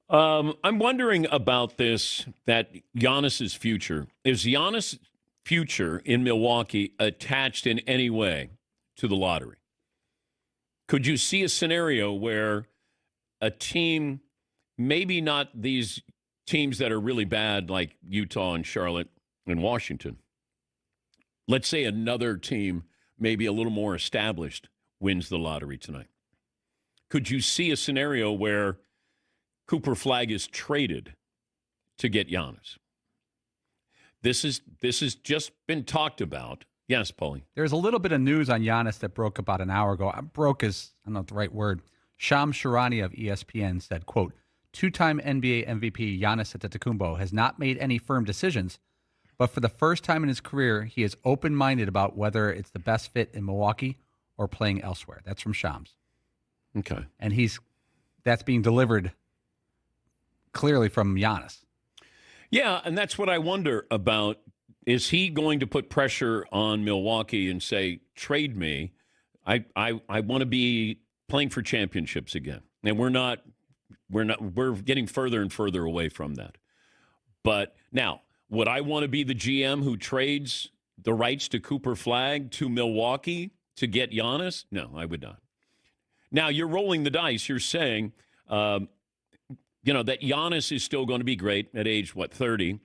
I'm wondering about this, that Giannis's future. Is Giannis' future in Milwaukee attached in any way to the lottery? Could you see a scenario where a team, maybe not these teams that are really bad like Utah and Charlotte and Washington, let's say another team, maybe a little more established, wins the lottery tonight? Could you see a scenario where Cooper Flagg is traded to get Giannis? This has just been talked about. Yes, Paulie. There's a little bit of news on Giannis that broke about an hour ago. Broke is, I don't know the right word. Shams Charania of ESPN said, quote, two-time NBA MVP Giannis Antetokounmpo has not made any firm decisions, but for the first time in his career, he is open-minded about whether it's the best fit in Milwaukee or playing elsewhere. That's from Shams. Okay. And that's being delivered clearly from Giannis. Yeah, and that's what I wonder about. Is he going to put pressure on Milwaukee and say, trade me? I want to be playing for championships again. And we're getting further and further away from that. But now, would I want to be the GM who trades the rights to Cooper Flagg to Milwaukee to get Giannis? No, I would not. Now, you're rolling the dice. You're saying, that Giannis is still going to be great at age, 30?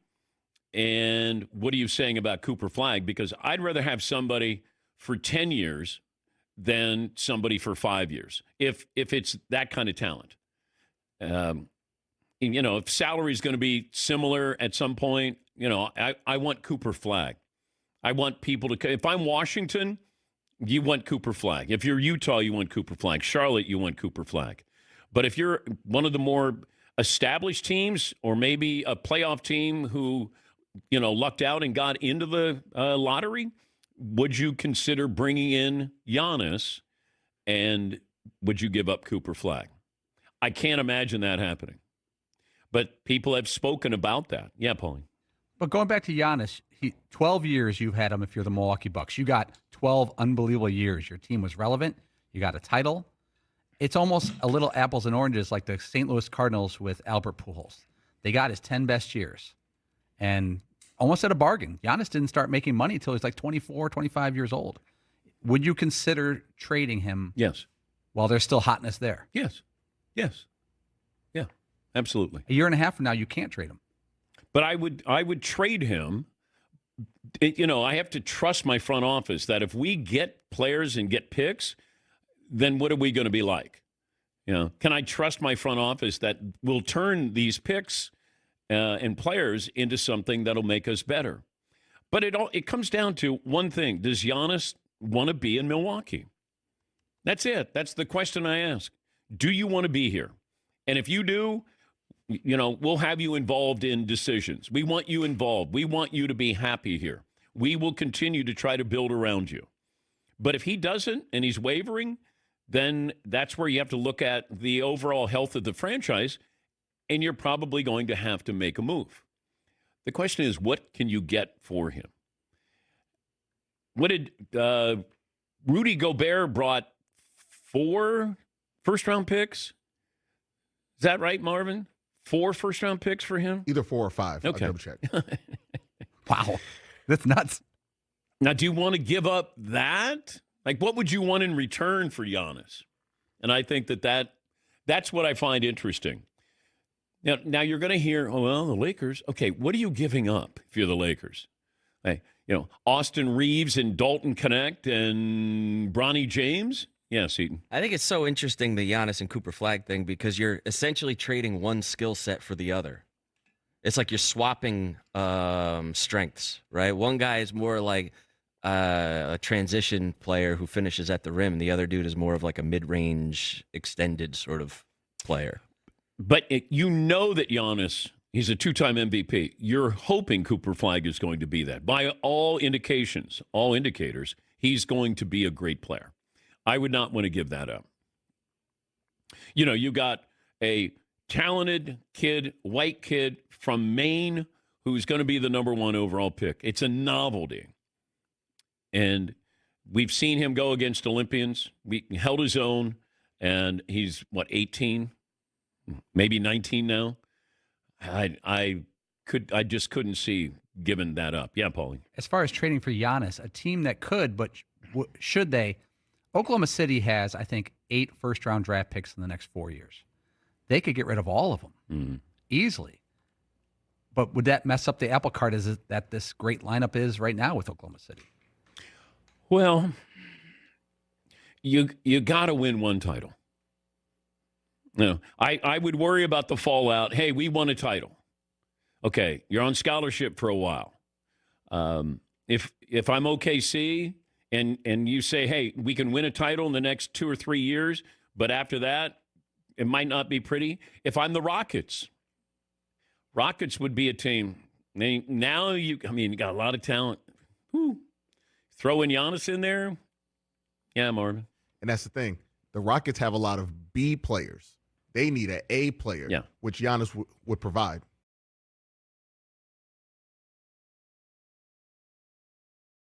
And what are you saying about Cooper Flagg? Because I'd rather have somebody for 10 years than somebody for 5 years, if it's that kind of talent. If salary is going to be similar at some point, I want Cooper Flagg. I want people to – if I'm Washington, you want Cooper Flagg. If you're Utah, you want Cooper Flagg. Charlotte, you want Cooper Flagg. But if you're one of the more established teams or maybe a playoff team who – lucked out and got into the lottery, would you consider bringing in Giannis, and would you give up Cooper Flagg? I can't imagine that happening. But people have spoken about that. Yeah, Pauline. But going back to Giannis, 12 years you've had him if you're the Milwaukee Bucks. You got 12 unbelievable years. Your team was relevant. You got a title. It's almost a little apples and oranges like the St. Louis Cardinals with Albert Pujols. They got his 10 best years. And almost at a bargain. Giannis didn't start making money until he's like 24, 25 years old. Would you consider trading him? Yes. While there's still hotness there? Yes. Yeah, absolutely. A year and a half from now, you can't trade him. But I would trade him. I have to trust my front office that if we get players and get picks, then what are we going to be like? Can I trust my front office that we'll turn these picks and players into something that'll make us better? But it comes down to one thing. Does Giannis want to be in Milwaukee? That's it. That's the question I ask. Do you want to be here? And if you do, we'll have you involved in decisions. We want you involved. We want you to be happy here. We will continue to try to build around you. But if he doesn't and he's wavering, then that's where you have to look at the overall health of the franchise, and you're probably going to have to make a move. The question is, what can you get for him? What did Rudy Gobert brought 4 first-round picks? Is that right, Marvin? 4 first-round picks for him? Either 4 or 5. Okay. I'll double check. Wow. That's nuts. Now, do you want to give up that? Like, what would you want in return for Giannis? And I think that's what I find interesting. Now you're going to hear, the Lakers. Okay, what are you giving up if you're the Lakers? Hey, Austin Reeves and Dalton Connect and Bronny James? Yes, Eaton. I think it's so interesting, the Giannis and Cooper Flagg thing, because you're essentially trading one skill set for the other. It's like you're swapping strengths, right? One guy is more like a transition player who finishes at the rim, and the other dude is more of like a mid-range, extended sort of player. But that Giannis, he's a 2-time MVP. You're hoping Cooper Flagg is going to be that. By all indicators, he's going to be a great player. I would not want to give that up. You got a talented kid, white kid from Maine who's going to be the number 1 overall pick. It's a novelty. And we've seen him go against Olympians. We held his own, and he's, 18? maybe 19 now. I just couldn't see giving that up. Yeah, Paulie. As far as trading for Giannis, a team that could, but should they? Oklahoma City has, I think, 8 first-round draft picks in the next 4 years. They could get rid of all of them easily. But would that mess up the apple cart as that this great lineup is right now with Oklahoma City? Well, you got to win one title. No, I would worry about the fallout. Hey, we won a title. Okay, you're on scholarship for a while. If I'm OKC and you say, hey, we can win a title in the next 2 or 3 years, but after that, it might not be pretty. If I'm the Rockets would be a team. Now you got a lot of talent. Whew. Throwing Giannis in there, yeah, Marvin. And that's the thing. The Rockets have a lot of B players. They need an A player, which Giannis would provide.